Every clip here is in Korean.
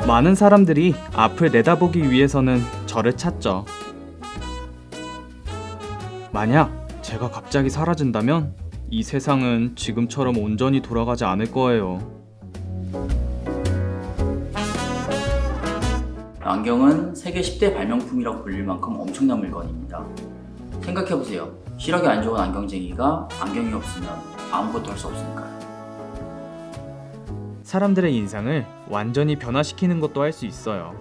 많은 사람들이 앞을 내다보기 위해서는 저를 찾죠. 만약 제가 갑자기 사라진다면 이 세상은 지금처럼 온전히 돌아가지 않을 거예요. 안경은 세계 10대 발명품이라고 불릴 만큼 엄청난 물건입니다. 생각해보세요. 시력이 안 좋은 안경쟁이가 안경이 없으면 아무것도 할 수 없으니까요. 사람들의 인상을 완전히 변화시키는 것도 할 수 있어요.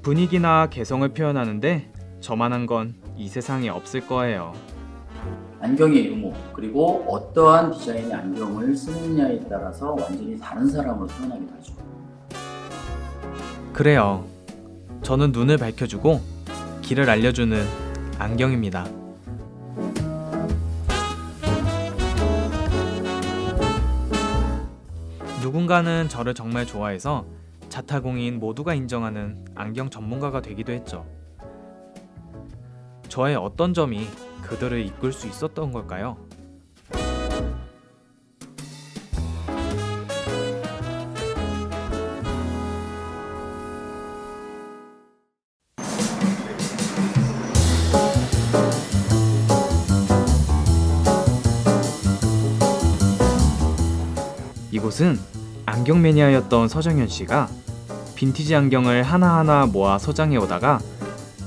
분위기나 개성을 표현하는데 저만한 건 이 세상에 없을 거예요. 안경의 유무, 그리고 어떠한 디자인의 안경을 쓰느냐에 따라서 완전히 다른 사람으로 태어나기도 하죠. 그래요. 저는 눈을 밝혀주고 길을 알려주는 안경입니다. 누군가는 저를 정말 좋아해서 자타공인 모두가 인정하는 안경 전문가가 되기도 했죠. 저의 어떤 점이 그들을 이끌 수 있었던 걸까요? 이곳은 안경 매니아였던 서정현 씨가 빈티지 안경을 하나하나 모아 소장해 오다가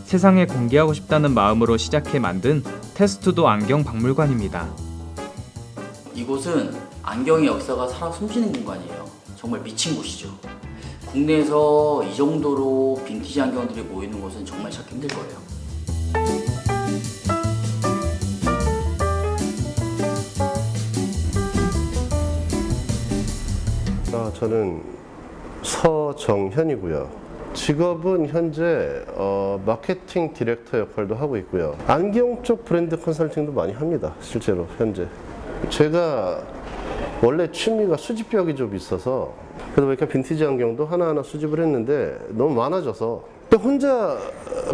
세상에 공개하고 싶다는 마음으로 시작해 만든 테스투도 안경 박물관입니다. 이곳은 안경의 역사가 살아 숨쉬는 공간이에요. 정말 미친 곳이죠. 국내에서 이 정도로 빈티지 안경들이 모이는 곳은 정말 찾기 힘들 거예요. 저는 서정현이고요. 직업은 현재 마케팅 디렉터 역할도 하고 있고요. 안경 쪽 브랜드 컨설팅도 많이 합니다. 실제로 현재. 제가 원래 취미가 수집벽이 좀 있어서 그러다 보니까 빈티지 안경도 하나하나 수집을 했는데 너무 많아져서 또 혼자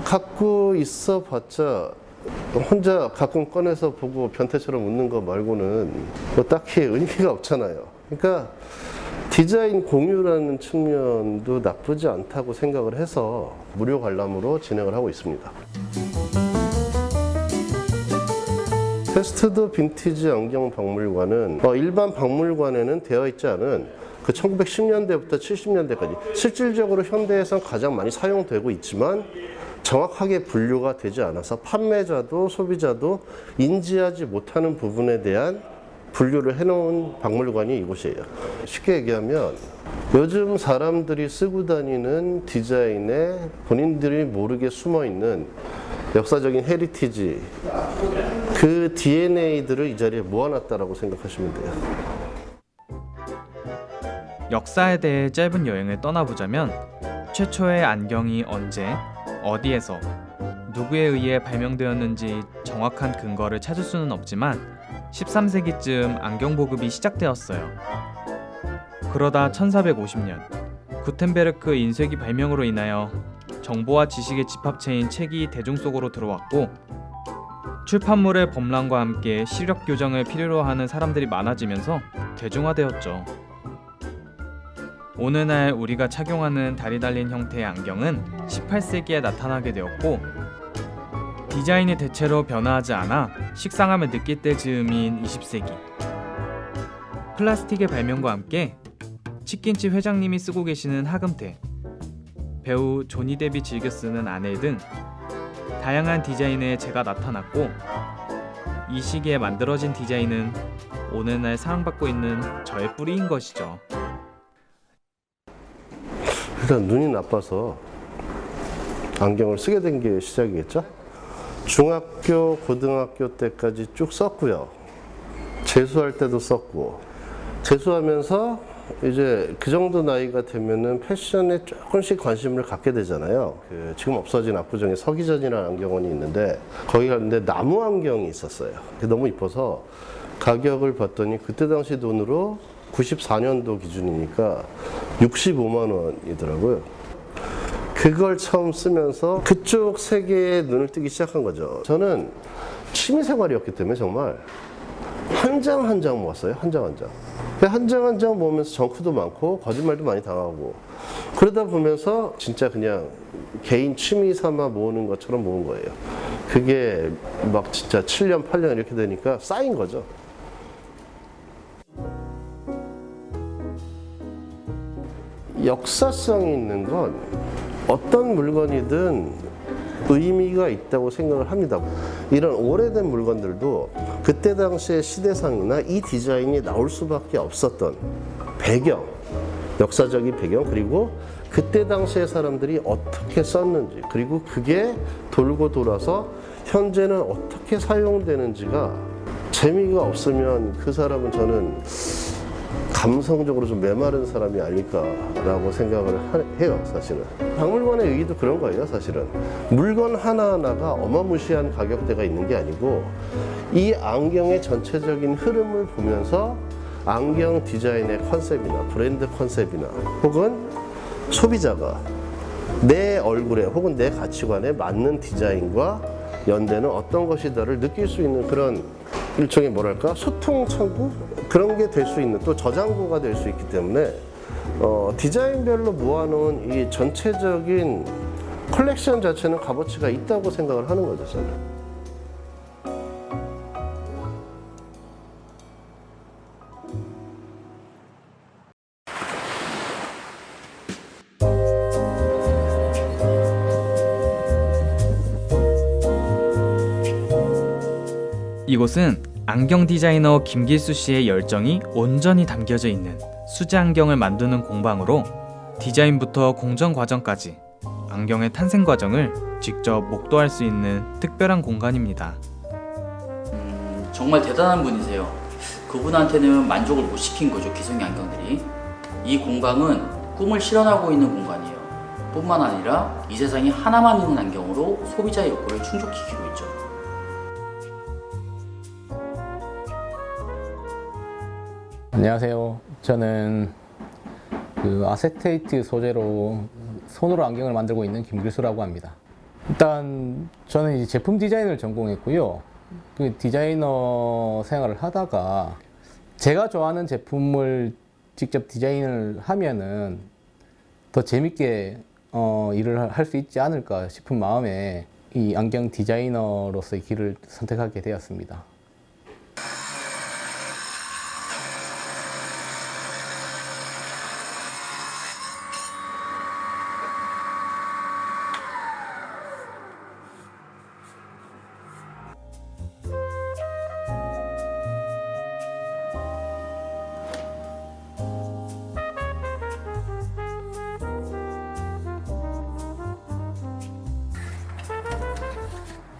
갖고 있어 봤자 혼자 가끔 꺼내서 보고 변태처럼 웃는 거 말고는 뭐 딱히 의미가 없잖아요. 그러니까 디자인 공유라는 측면도 나쁘지 않다고 생각을 해서 무료 관람으로 진행을 하고 있습니다. 테스투도 빈티지 안경 박물관은 일반 박물관에는 되어 있지 않은 그 1910년대부터 70년대까지 실질적으로 현대에선 가장 많이 사용되고 있지만 정확하게 분류가 되지 않아서 판매자도 소비자도 인지하지 못하는 부분에 대한 분류를 해놓은 박물관이 이곳이에요. 쉽게 얘기하면 요즘 사람들이 쓰고 다니는 디자인에 본인들이 모르게 숨어있는 역사적인 헤리티지, 그 DNA들을 이 자리에 모아놨다라고 생각하시면 돼요. 역사에 대해 짧은 여행을 떠나보자면 최초의 안경이 언제, 어디에서, 누구에 의해 발명되었는지 정확한 근거를 찾을 수는 없지만 13세기쯤 안경 보급이 시작되었어요. 그러다 1450년 구텐베르크 인쇄기 발명으로 인하여 정보와 지식의 집합체인 책이 대중 속으로 들어왔고 출판물의 범람과 함께 시력 교정을 필요로 하는 사람들이 많아지면서 대중화되었죠. 오늘날 우리가 착용하는 다리 달린 형태의 안경은 18세기에 나타나게 되었고 디자인이 대체로 변화하지 않아 식상함을 느낄 때 즈음인 20세기. 플라스틱의 발명과 함께 치킨집 회장님이 쓰고 계시는 하금테, 배우 조니 뎁이 즐겨 쓰는 아넬 등 다양한 디자인의 재가 나타났고 이 시기에 만들어진 디자인은 오늘날 사랑받고 있는 저의 뿌리인 것이죠. 일단 눈이 나빠서 안경을 쓰게 된 게 시작이겠죠? 중학교, 고등학교 때까지 쭉 썼고요. 재수할 때도 썼고, 재수하면서 이제 그 정도 나이가 되면은 패션에 조금씩 관심을 갖게 되잖아요. 지금 없어진 압구정에 서기전이라는 안경원이 있는데 거기 갔는데 나무 안경이 있었어요. 너무 이뻐서 가격을 봤더니 그때 당시 돈으로 94년도 기준이니까 65만 원이더라고요. 그걸 처음 쓰면서 그쪽 세계에 눈을 뜨기 시작한 거죠. 저는 취미생활이었기 때문에 정말 한 장 한 장 모았어요. 한 장 한 장. 한 장 한 장 보면서 정크도 많고 거짓말도 많이 당하고 그러다 보면서 진짜 그냥 개인 취미 삼아 모으는 것처럼 모은 거예요. 그게 막 진짜 7년, 8년 이렇게 되니까 쌓인 거죠. 역사성이 있는 건 어떤 물건이든 의미가 있다고 생각을 합니다. 이런 오래된 물건들도 그때 당시의 시대상이나 이 디자인이 나올 수밖에 없었던 배경, 역사적인 배경, 그리고 그때 당시의 사람들이 어떻게 썼는지, 그리고 그게 돌고 돌아서 현재는 어떻게 사용되는지가 재미가 없으면 그 사람은 저는 감성적으로 좀 메마른 사람이 아닐까라고 생각을 해요, 사실은. 박물관의 의의도 그런 거예요, 사실은. 물건 하나하나가 어마무시한 가격대가 있는 게 아니고 이 안경의 전체적인 흐름을 보면서 안경 디자인의 컨셉이나 브랜드 컨셉이나 혹은 소비자가 내 얼굴에 혹은 내 가치관에 맞는 디자인과 연대는 어떤 것이다를 느낄 수 있는 그런 일종의 뭐랄까 소통 창구 그런 게 될 수 있는 또 저장고가 될 수 있기 때문에 디자인별로 모아놓은 이 전체적인 컬렉션 자체는 값어치가 있다고 생각을 하는 거죠, 저는. 이곳은 안경 디자이너 김길수 씨의 열정이 온전히 담겨져 있는 수제 안경을 만드는 공방으로 디자인부터 공정 과정까지 안경의 탄생 과정을 직접 목도할 수 있는 특별한 공간입니다. 정말 대단한 분이세요. 그분한테는 만족을 못 시킨 거죠, 기성의 안경들이. 이 공방은 꿈을 실현하고 있는 공간이에요. 뿐만 아니라 이 세상에 하나만 있는 안경으로 소비자의 욕구를 충족시키고 있죠. 안녕하세요. 저는 아세테이트 소재로 손으로 안경을 만들고 있는 김길수라고 합니다. 일단 저는 이제 제품 디자인을 전공했고요. 그 디자이너 생활을 하다가 제가 좋아하는 제품을 직접 디자인을 하면은 더 재밌게 일을 할 수 있지 않을까 싶은 마음에 이 안경 디자이너로서의 길을 선택하게 되었습니다.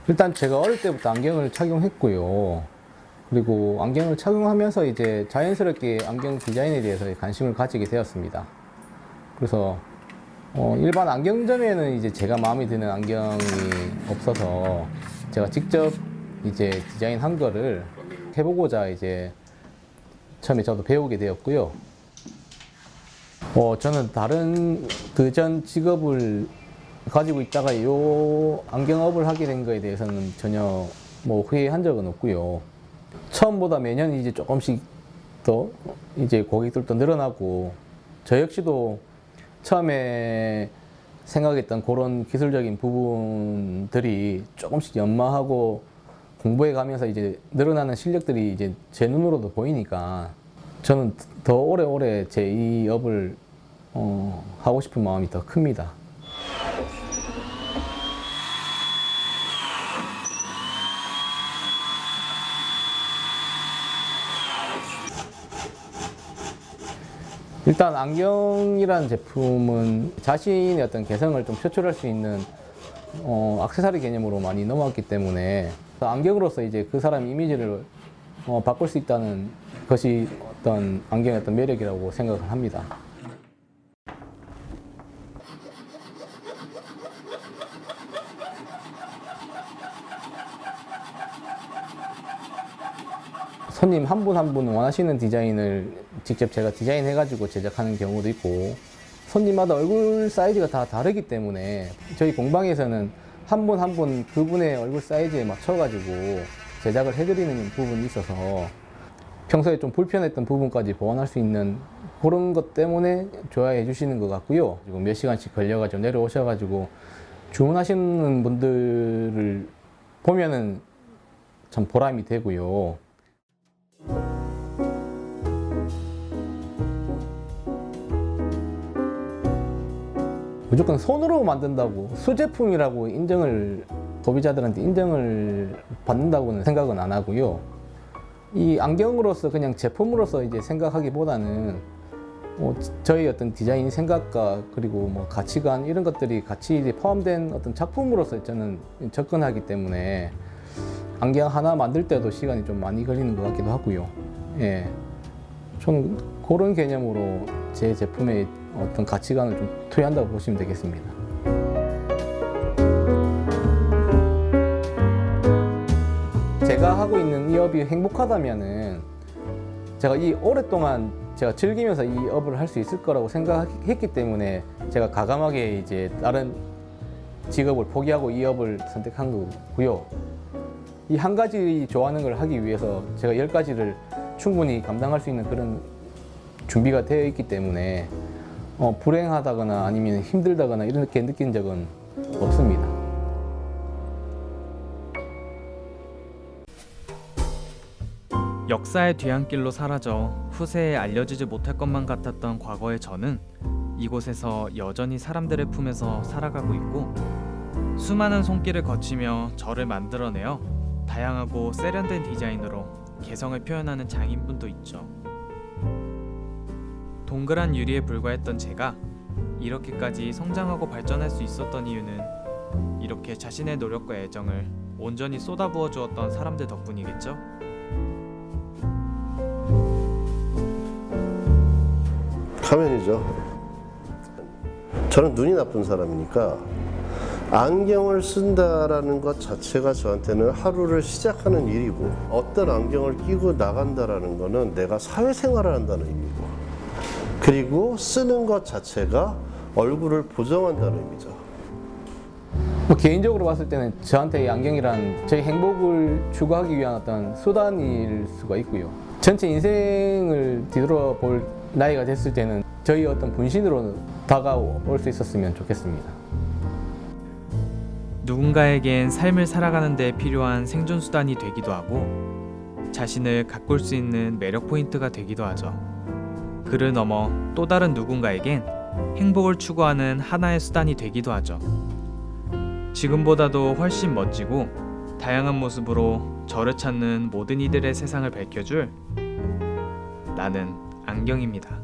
일단 제가 어릴 때부터 안경을 착용했고요. 그리고 안경을 착용하면서 이제 자연스럽게 안경 디자인에 대해서 관심을 가지게 되었습니다. 그래서 일반 안경점에는 이제 제가 마음에 드는 안경이 없어서 제가 직접 이제 디자인한 거를 해보고자 이제 처음에 저도 배우게 되었고요. 저는 다른 그전 직업을 가지고 있다가 이 안경업을 하게 된 거에 대해서는 전혀 후회한 적은 없고요. 처음보다 매년 이제 조금씩 더 이제 고객들도 늘어나고 저 역시도 처음에 생각했던 그런 기술적인 부분들이 조금씩 연마하고 공부해 가면서 이제 늘어나는 실력들이 이제 제 눈으로도 보이니까 저는 더 오래오래 제 이 업을 하고 싶은 마음이 더 큽니다. 일단 안경이라는 제품은 자신의 어떤 개성을 좀 표출할 수 있는 액세서리 개념으로 많이 넘어왔기 때문에 안경으로서 이제 그 사람 이미지를 바꿀 수 있다는 것이 어떤 안경의 어떤 매력이라고 생각을 합니다. 손님 한 분 한 분 원하시는 디자인을 직접 제가 디자인해가지고 제작하는 경우도 있고 손님마다 얼굴 사이즈가 다 다르기 때문에 저희 공방에서는 한 분 한 분 그분의 얼굴 사이즈에 맞춰가지고 제작을 해드리는 부분이 있어서 평소에 좀 불편했던 부분까지 보완할 수 있는 그런 것 때문에 좋아해 주시는 것 같고요. 그리고 몇 시간씩 걸려가지고 내려오셔가지고 주문하시는 분들을 보면은 참 보람이 되고요. 무조건 손으로 만든다고 수제품이라고 소비자들한테 인정을 받는다고는 생각은 안 하고요. 이 안경으로서 그냥 제품으로서 이제 생각하기보다는 저희 어떤 디자인 생각과 그리고 뭐 가치관 이런 것들이 같이 이제 포함된 어떤 작품으로서 저는 접근하기 때문에 안경 하나 만들 때도 시간이 좀 많이 걸리는 것 같기도 하고요. 예, 좀 그런 개념으로 제 제품의 어떤 가치관을 좀 투여한다고 보시면 되겠습니다. 제가 하고 있는 이 업이 행복하다면은 제가 이 오랫동안 제가 즐기면서 이 업을 할 수 있을 거라고 생각했기 때문에 제가 과감하게 이제 다른 직업을 포기하고 이 업을 선택한 거고요. 이 한 가지 좋아하는 걸 하기 위해서 제가 10가지를 충분히 감당할 수 있는 그런 준비가 되어 있기 때문에 불행하다거나 아니면 힘들다거나 이렇게 느낀 적은 없습니다. 역사의 뒤안길로 사라져 후세에 알려지지 못할 것만 같았던 과거의 저는 이곳에서 여전히 사람들의 품에서 살아가고 있고 수많은 손길을 거치며 저를 만들어내어 다양하고 세련된 디자인으로 개성을 표현하는 장인분도 있죠. 동그란 유리에 불과했던 제가 이렇게까지 성장하고 발전할 수 있었던 이유는 이렇게 자신의 노력과 애정을 온전히 쏟아부어 주었던 사람들 덕분이겠죠? 가면이죠. 저는 눈이 나쁜 사람이니까 안경을 쓴다라는 것 자체가 저한테는 하루를 시작하는 일이고 어떤 안경을 끼고 나간다라는 거는 내가 사회생활을 한다는 의미고 그리고 쓰는 것 자체가 얼굴을 보정한다는 의미죠. 개인적으로 봤을 때는 저한테 이 안경이란 저희 행복을 추구하기 위한 어떤 수단일 수가 있고요. 전체 인생을 뒤돌아볼 나이가 됐을 때는 저희 어떤 분신으로 다가올 수 있었으면 좋겠습니다. 누군가에겐 삶을 살아가는 데 필요한 생존 수단이 되기도 하고 자신을 가꿀 수 있는 매력 포인트가 되기도 하죠. 그를 넘어 또 다른 누군가에겐 행복을 추구하는 하나의 수단이 되기도 하죠. 지금보다도 훨씬 멋지고 다양한 모습으로 저를 찾는 모든 이들의 세상을 밝혀줄 나는 안경입니다.